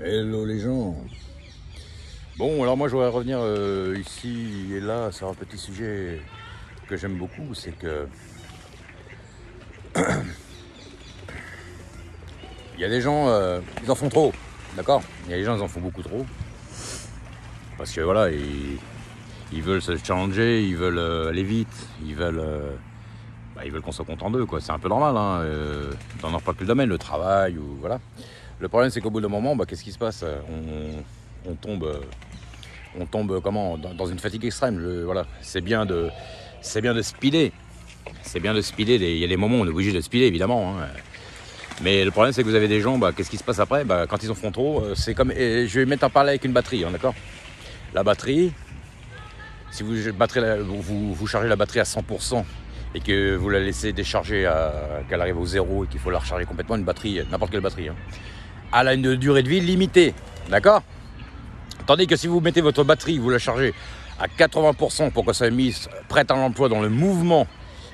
Hello les gens. Bon, alors moi je voudrais revenir ici et là sur un petit sujet que j'aime beaucoup, c'est que il y a des gens, ils en font trop, d'accord? Il y a des gens, ils en font beaucoup trop, parce que voilà, ils veulent se challenger, ils veulent aller vite, ils veulent qu'on soit content d'eux, quoi. C'est un peu normal, hein, dans n'importe quel domaine, le travail ou voilà. Le problème, c'est qu'au bout d'un moment, qu'est-ce qui se passe? On tombe comment? Dans une fatigue extrême. Voilà. C'est bien de speeder. C'est bien de speeder. Il y a des moments où on est obligé de speeder, évidemment. Hein. Mais le problème, c'est que vous avez des gens, qu'est-ce qui se passe après? Quand ils en font trop, c'est comme. Et je vais mettre en parler avec une batterie, hein, d'accord? La batterie, si vous chargez la batterie à 100% et que vous la laissez décharger qu'elle arrive au zéro et qu'il faut la recharger complètement, une batterie, n'importe quelle batterie, hein, elle a une durée de vie limitée, d'accord? Tandis que si vous mettez votre batterie, vous la chargez à 80% pour que ça soit mise prête à l'emploi dans le mouvement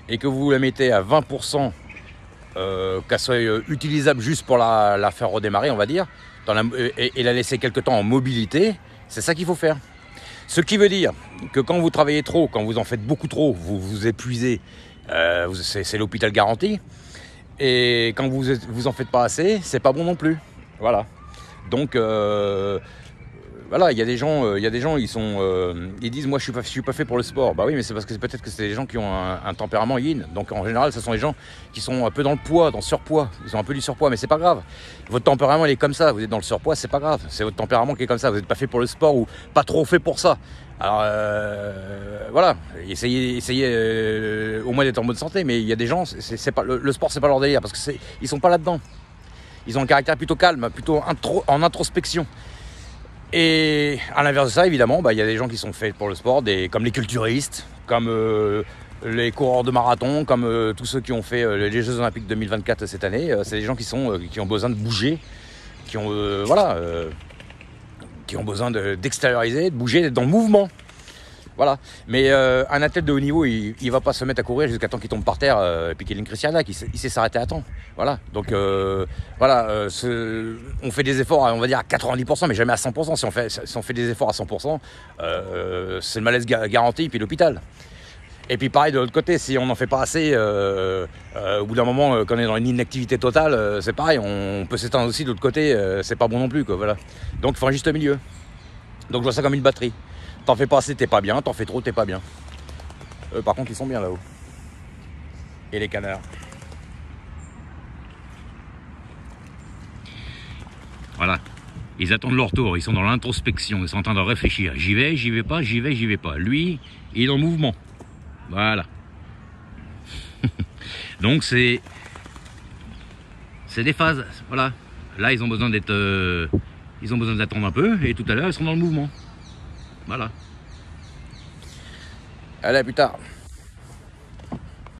et que vous la mettez à 20%, qu'elle soit utilisable juste pour la faire redémarrer, on va dire, et la laisser quelque temps en mobilité, c'est ça qu'il faut faire. Ce qui veut dire que quand vous travaillez trop, quand vous en faites beaucoup trop, vous vous épuisez, c'est l'hôpital garanti. Et quand vous en faites pas assez, c'est pas bon non plus. Voilà. Donc voilà, il y a des gens, ils disent moi je suis pas fait pour le sport. Bah oui, mais c'est parce que peut-être que c'est des gens qui ont un tempérament yin. Donc en général, ce sont des gens qui sont un peu dans le poids, dans le surpoids. Ils ont un peu du surpoids, mais c'est pas grave. Votre tempérament il est comme ça. Vous êtes dans le surpoids, c'est pas grave. C'est votre tempérament qui est comme ça. Vous n'êtes pas fait pour le sport ou pas trop fait pour ça. Alors voilà, essayez au moins d'être en bonne santé. Mais il y a des gens, c'est pas le sport, c'est pas leur délire parce que ils sont pas là-dedans. Ils ont un caractère plutôt calme, plutôt en introspection. Et à l'inverse de ça, évidemment, il y a des gens qui sont faits pour le sport, comme les culturistes, comme les coureurs de marathon, comme tous ceux qui ont fait les Jeux Olympiques 2024 cette année. C'est des gens qui ont besoin de bouger, qui ont besoin d'extérioriser, de bouger, d'être dans le mouvement. Voilà. Mais un athlète de haut niveau, il va pas se mettre à courir jusqu'à temps qu'il tombe par terre et puis qu'il ait une crise cardiaque. Il sait s'arrêter à temps. Voilà. Donc voilà, on fait des efforts, on va dire à 90%, mais jamais à 100%. Si on fait des efforts à 100%, c'est le malaise garanti, puis l'hôpital. Et puis pareil de l'autre côté, si on n'en fait pas assez, au bout d'un moment, quand on est dans une inactivité totale, c'est pareil, on peut s'éteindre aussi de l'autre côté, c'est pas bon non plus, quoi. Voilà. Donc il faut un juste milieu. Donc je vois ça comme une batterie. T'en fais pas assez, t'es pas bien. T'en fais trop, t'es pas bien. Par contre, ils sont bien là-haut. Et les canards. Voilà. Ils attendent leur tour. Ils sont dans l'introspection. Ils sont en train de réfléchir. J'y vais pas, j'y vais pas. Lui, il est dans le mouvement. Voilà. Donc, c'est des phases. Voilà. Là, ils ont besoin d'attendre un peu. Et tout à l'heure, ils seront dans le mouvement. Voilà. Allez, à plus tard.